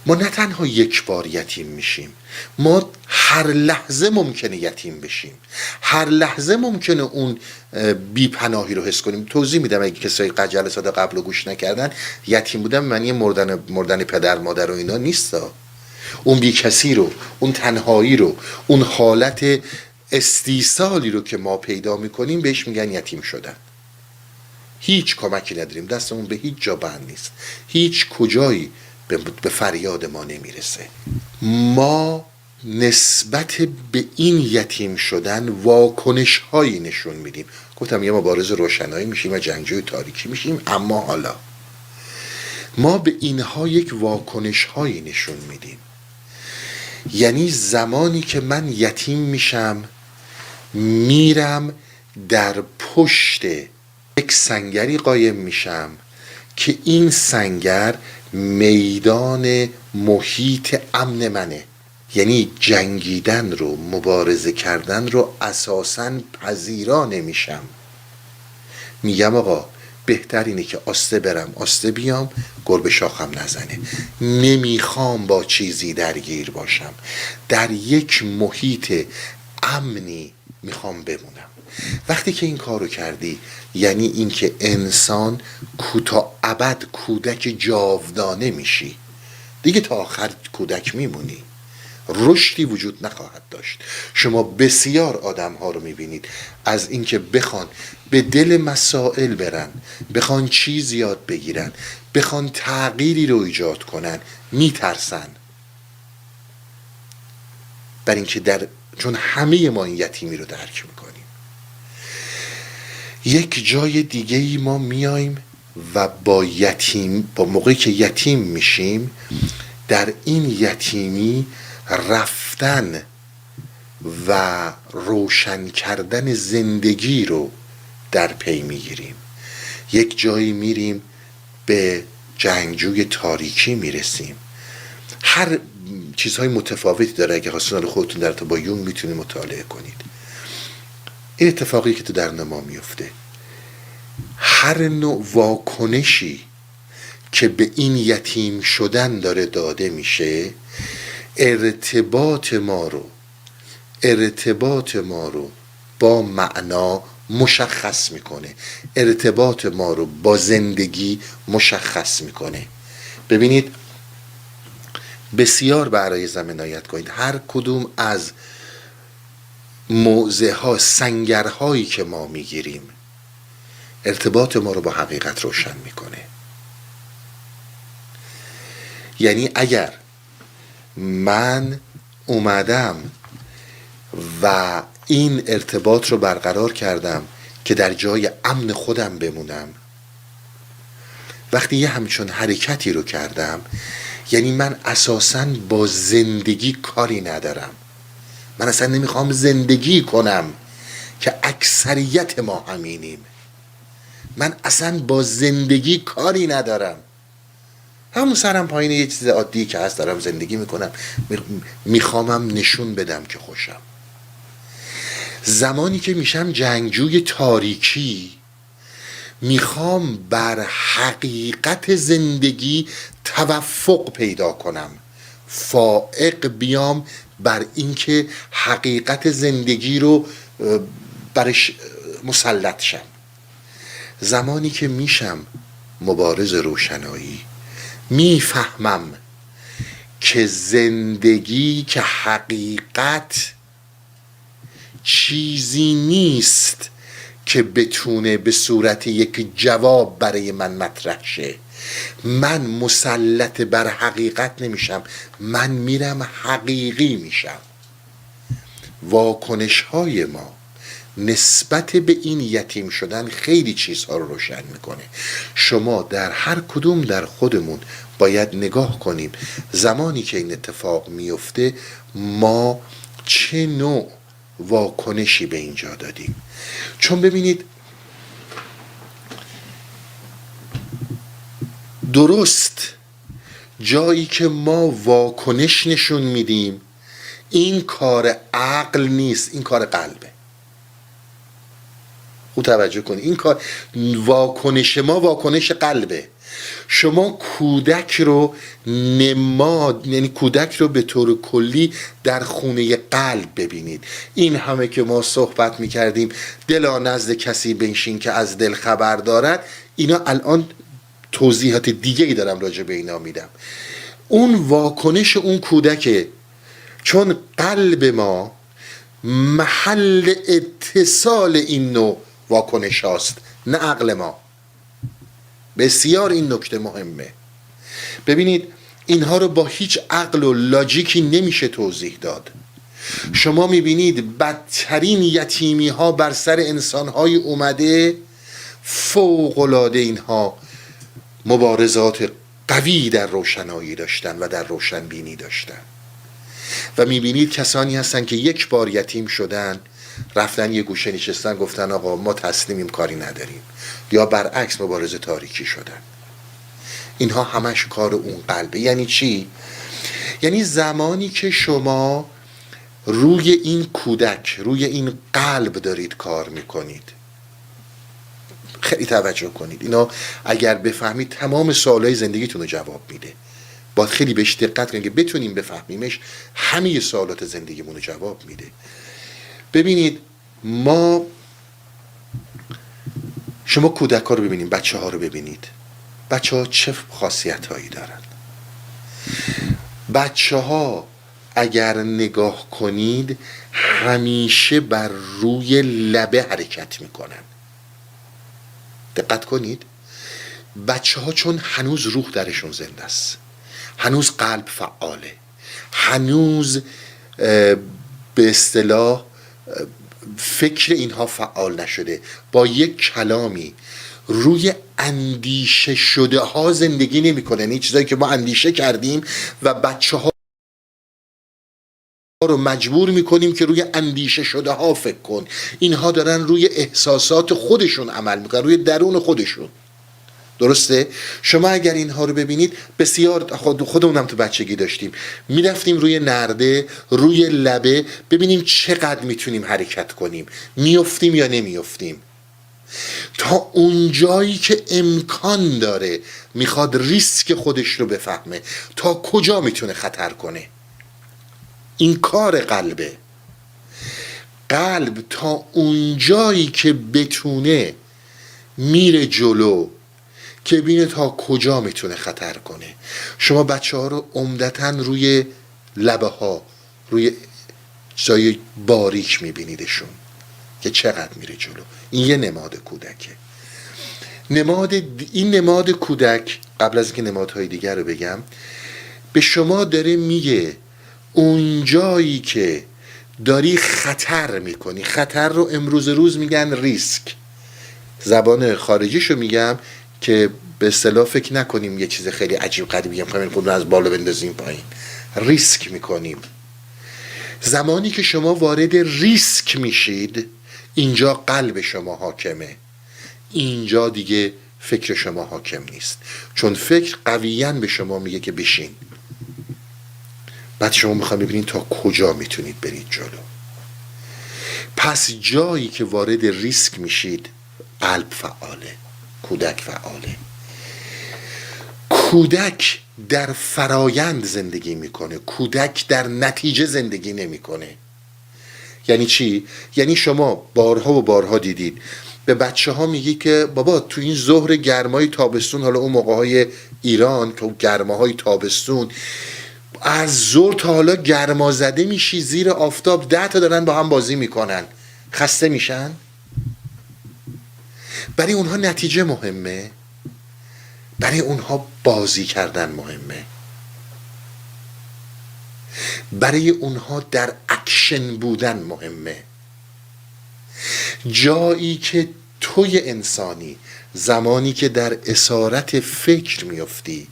ما نه تنها یک بار یتیم میشیم، ما هر لحظه ممکنه یتیم بشیم، هر لحظه ممکنه اون بیپناهی رو حس کنیم. توضیح میدم اگه کسایی جلسات قبل رو گوش نکردن. یتیم بودن معنی مردن پدر مادر و اینا نیستا. اون بی کسی رو، اون تنهایی رو، اون حالت استیصالی رو که ما پیدا میکنیم بهش میگن یتیم شدن. هیچ کمکی نداریم، دستمون به هیچ جا بند نیست، هیچ کجایی به فریاد ما نمیرسه. ما نسبت به این یتیم شدن واکنش هایی نشون میدیم. گفتم یه مبارز روشنایی میشیم و جنگجوی تاریکی میشیم، اما حالا ما به اینها یک واکنش هایی نشون میدیم. یعنی زمانی که من یتیم میشم، میرم در پشت یک سنگری قایم میشم که این سنگر میدان محیط امن منه. یعنی جنگیدن رو، مبارزه کردن رو اساساً پذیرا نمیشم. میگم آقا بهتر اینه که آسته برم آسته بیام، گربه شاخم نزنه. نمیخوام با چیزی درگیر باشم، در یک محیط امنی میخوام بمونم. وقتی که این کارو کردی یعنی اینکه انسان تا ابد کودک جاودانه میشی دیگه، تا آخر کودک میمونی، رشدی وجود نخواهد داشت. شما بسیار آدم ها رو میبینید از اینکه بخوان به دل مسائل برن، بخوان چیز یاد بگیرن، بخوان تغییری رو ایجاد کنن، میترسن. بر اینکه چون همه ما این یتیمی رو درک میکنیم. یک جای دیگه ای ما میایم و با موقعی که یتیم میشیم، در این یتیمی رفتن و روشن کردن زندگی رو در پی میگیریم. یک جایی میریم به جنگجوی تاریکی میرسیم. هر چیزهای متفاوتی داره، اگه خواستون خودتون در با یون میتونید مطالعه کنید. این اتفاقی که تو در ما میفته، هر نوع واکنشی که به این یتیم شدن داره داده میشه، ارتباط ما رو با معنا مشخص میکنه، ارتباط ما رو با زندگی مشخص میکنه. ببینید بسیار برای عنایت کنید. هر کدوم از موضع ها، سنگرهایی که ما میگیریم ارتباط ما رو با حقیقت روشن میکنه. یعنی اگر من اومدم و این ارتباط رو برقرار کردم که در جای امن خودم بمونم، وقتی یه همچون حرکتی رو کردم یعنی من اساساً با زندگی کاری ندارم، من اصلا نمیخوام زندگی کنم که اکثریت ما همینیم. من اصلا با زندگی کاری ندارم، همون سرم پایین یه چیز عادی که هست دارم زندگی میکنم، میخوامم نشون بدم که خوشم. زمانی که میشم جنگجوی تاریکی، میخوام بر حقیقت زندگی توفق پیدا کنم، فائق بیام بر اینکه حقیقت زندگی رو برش مسلط شم. زمانی که میشم مبارز روشنایی، میفهمم که زندگی، که حقیقت چیزی نیست که بتونه به صورت یک جواب برای من مطرح شه. من مسلط بر حقیقت نمیشم، من میرم حقیقی میشم. واکنش های ما نسبت به این یتیم شدن خیلی چیزها رو روشن میکنه. شما در هر کدوم در خودمون باید نگاه کنیم زمانی که این اتفاق میفته ما چه نوع واکنشی به اینجا دادیم. چون ببینید درست جایی که ما واکنش نشون میدیم این کار عقل نیست، این کار قلبه. خوب توجه کنید، این کار واکنش ما واکنش قلبه. شما کودک رو نماد، یعنی کودک رو به طور کلی در خونه قلب ببینید. این همه که ما صحبت میکردیم دلا نزد کسی بنشین که از دل خبر دارد، اینا الان توضیحات دیگه ای دارم راجع به اینا میدم. اون واکنش اون کودکه، چون قلب ما محل اتصال این نوع واکنش هاست، نه عقل ما. بسیار این نکته مهمه. ببینید اینها رو با هیچ عقل و لاجیکی نمیشه توضیح داد. شما میبینید بدترین یتیمی ها بر سر انسان های اومده، فوق‌العاده اینها مبارزات قوی در روشنایی داشتن و در روشنبینی داشتن. و میبینید کسانی هستن که یک بار یتیم شدن، رفتن یه گوشه نشستن گفتن آقا ما تسلیمیم، کاری نداریم، یا برعکس مبارزه تاریکی شدن. اینها همش کار اون قلبه. یعنی چی؟ یعنی زمانی که شما روی این کودک، روی این قلب دارید کار میکنید، خیلی توجه کنید، اینا اگر بفهمید تمام سوالای زندگیتون رو جواب میده. باید خیلی بهش دقت کنید که بتونیم بفهمیمش، همه سوالات زندگیمون رو جواب میده. ببینید شما کودک ها رو ببینید، بچه ها رو ببینید، بچه ها چه خاصیت هایی دارن. بچه ها اگر نگاه کنید همیشه بر روی لبه حرکت میکنن. دقت کنید، بچه ها چون هنوز روح درشون زنده است، هنوز قلب فعاله، هنوز به اصطلاح فکر اینها فعال نشده، با یک کلامی روی اندیشه شده ها زندگی نمی کنه. این چیزایی که ما اندیشه کردیم و بچه ها رو مجبور میکنیم که روی اندیشه شده ها فکر کن، اینها دارن روی احساسات خودشون عمل میکنن، روی درون خودشون. درسته؟ شما اگر اینها رو ببینید، بسیار خودمونم تو بچگی داشتیم، میرفتیم روی نرده، روی لبه، ببینیم چقدر میتونیم حرکت کنیم، میافتیم یا نمیافتیم. تا اونجایی که امکان داره میخواد ریسک خودش رو بفهمه، تا کجا میتونه خطر کنه. این کار قلبه. قلب تا اونجایی که بتونه میره جلو که بینه تا کجا میتونه خطر کنه. شما بچه ها رو عمدتاً روی لبه ها، روی جای باریک میبینیدشون که چقدر میره جلو. این یه نماد کودکه. این نماد کودک، قبل از اینکه نمادهای دیگر رو بگم، به شما داره میگه اون جایی که داری خطر میکنی، خطر رو امروز روز میگن ریسک، زبان خارجیشو میگم که به اصطلاح فکر نکنیم یه چیز خیلی عجیب غریبی میگم خودمون از بالا بندازیم پایین. ریسک میکنیم. زمانی که شما وارد ریسک میشید، اینجا قلب شما حاکمه، اینجا دیگه فکر شما حاکم نیست، چون فکر قویاً به شما میگه که بشین. بعد شما میخواید ببینید تا کجا میتونید برید جلو. پس جایی که وارد ریسک میشید، قلب فعاله، کودک فعاله. کودک در فرایند زندگی میکنه، کودک در نتیجه زندگی نمیکنه. یعنی چی؟ یعنی شما بارها و بارها دیدید به بچه ها میگی که بابا تو این ظهر گرمای تابستون، حالا اون موقع های ایران که گرماهای تابستون، از ظهر تا حالا گرما زده میشی زیر آفتاب، 10 تا دارن با هم بازی میکنن، خسته میشن؟ برای اونها نتیجه مهمه، برای اونها بازی کردن مهمه، برای اونها در اکشن بودن مهمه. جایی که توی انسانی زمانی که در اسارت فکر میفتی،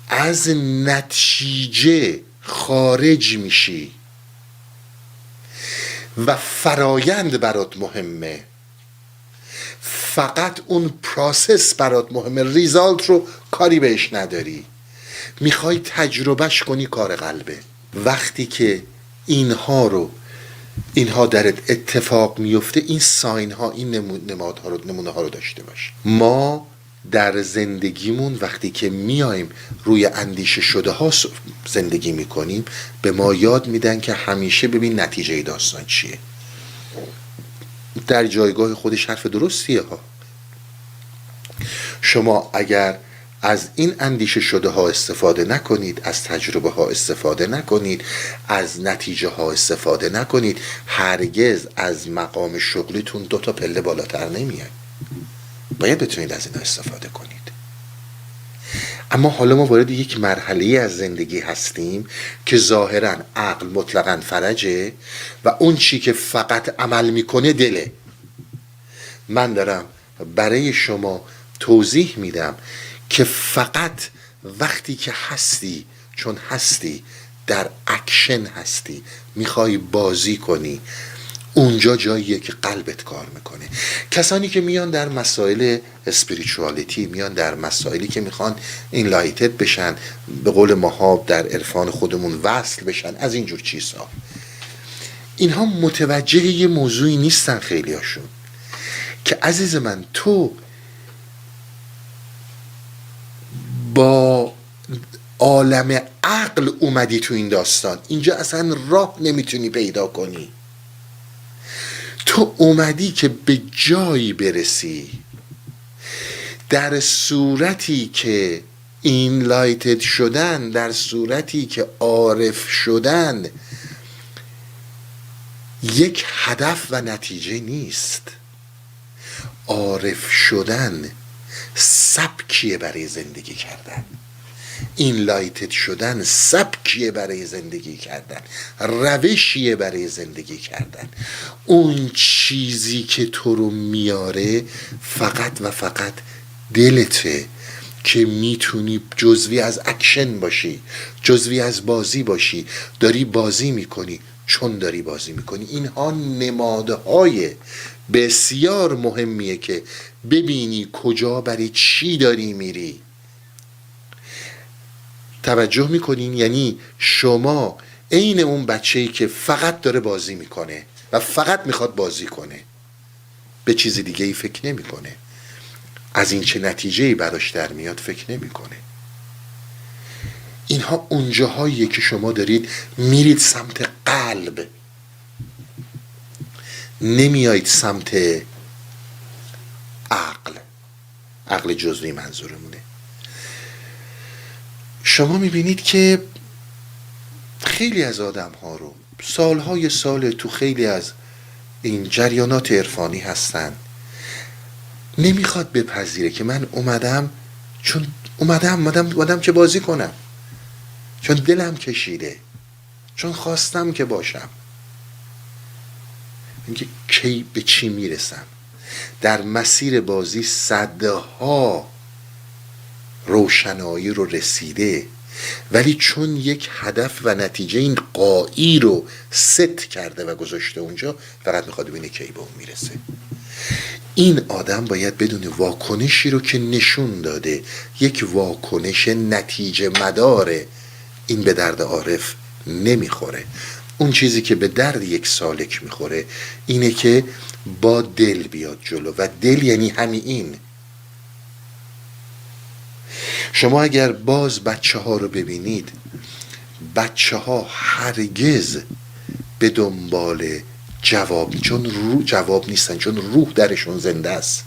از نتیجه خارج میشی و فرایند برات مهمه، فقط اون پروسس برات مهمه، ریزالت رو کاری بهش نداری، میخوای تجربهش کنی، کار قلبه. وقتی که اینها در اتفاق میفته، این ساین ها، این نمونه ها رو داشته باش. ما در زندگیمون وقتی که میایم روی اندیشه شده ها زندگی میکنیم به ما یاد میدن که همیشه ببین نتیجه داستان چیه. در جایگاه خودش حرف درستیه ها. شما اگر از این اندیشه شده ها استفاده نکنید، از تجربه ها استفاده نکنید، از نتیجه ها استفاده نکنید، هرگز از مقام شغلیتون 2 تا پله بالاتر نمیاید. باید بتونید از اینا استفاده کنید. اما حالا ما وارد یک مرحله از زندگی هستیم که ظاهرا عقل مطلقاً فرجه و اون چی که فقط عمل میکنه دله. من دارم برای شما توضیح میدم که فقط وقتی که هستی، چون هستی در اکشن هستی، میخوای بازی کنی، اونجا جاییه که قلبت کار میکنه. کسانی که میان در مسائل اسپریچوالیتی، میان در مسائلی که میخوان اینلایتد بشن، به قول ماها در عرفان خودمون وصل بشن، از اینجور چیزها، اینها متوجه یه موضوعی نیستن خیلی هاشون که عزیز من تو با عالم عقل اومدی تو این داستان، اینجا اصلا راه نمیتونی پیدا کنی. تو اومدی که به جایی برسی در صورتی که اینلایتد شدن، در صورتی که عارف شدن یک هدف و نتیجه نیست. عارف شدن سبکیه برای زندگی کردن، اینلایتد شدن سبکیه برای زندگی کردن، روشیه برای زندگی کردن. اون چیزی که تو رو میاره فقط و فقط دلته که میتونی جزوی از اکشن باشی، جزوی از بازی باشی. داری بازی میکنی چون داری بازی میکنی. اینها نمادهای بسیار مهمیه که ببینی کجا برای چی داری میری. توجه میکنین؟ یعنی شما عین اون بچه‌ای که فقط داره بازی میکنه و فقط میخواد بازی کنه، به چیز دیگه ای فکر نمیکنه، از این چه نتیجه‌ای براش در میاد فکر نمیکنه. اینها اونجاهاییه که شما دارید میرید سمت قلب، نمیایید سمت عقل جزوی منظورمونه. شما میبینید که خیلی از آدم ها رو سالهای سال تو خیلی از این جریانات عرفانی هستن، نمیخواد بپذیره که من اومدم چون اومدم که بازی کنم، چون دلم کشیده، چون خواستم که باشم. میگه کی به چی میرسم؟ در مسیر بازی صدها روشنایی رو رسیده، ولی چون یک هدف و نتیجه این قایی رو ست کرده و گذاشته اونجا، فقط میخواد ببینه کی به اون میرسه. این آدم باید بدون واکنشی رو که نشون داده، یک واکنش نتیجه مداره، این به درد عارف نمیخوره. اون چیزی که به درد یک سالک میخوره اینه که با دل بیاد جلو، و دل یعنی همین این. شما اگر باز بچه ها رو ببینید، بچه ها هرگز به دنبال جواب نیستن، چون روح درشون زنده است،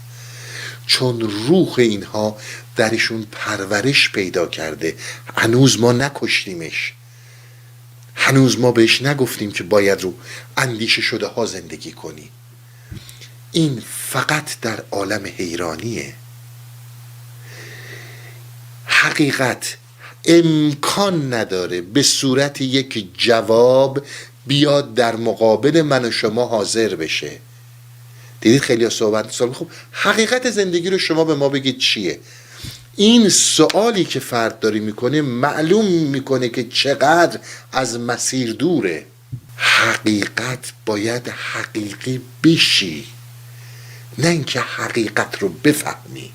چون روح اینها درشون پرورش پیدا کرده. هنوز ما نکشتیمش، هنوز ما بهش نگفتیم که باید رو اندیشه شده ها زندگی کنی. این فقط در عالم حیرانیه. حقیقت امکان نداره به صورت یک جواب بیاد در مقابل من و شما حاضر بشه. دیدید خیلی ها صحبت خب حقیقت زندگی رو شما به ما بگید چیه؟ این سوالی که فرد داری میکنه معلوم میکنه که چقدر از مسیر دوره. حقیقت باید حقیقی بشی، نه اینکه حقیقت رو بفهمی.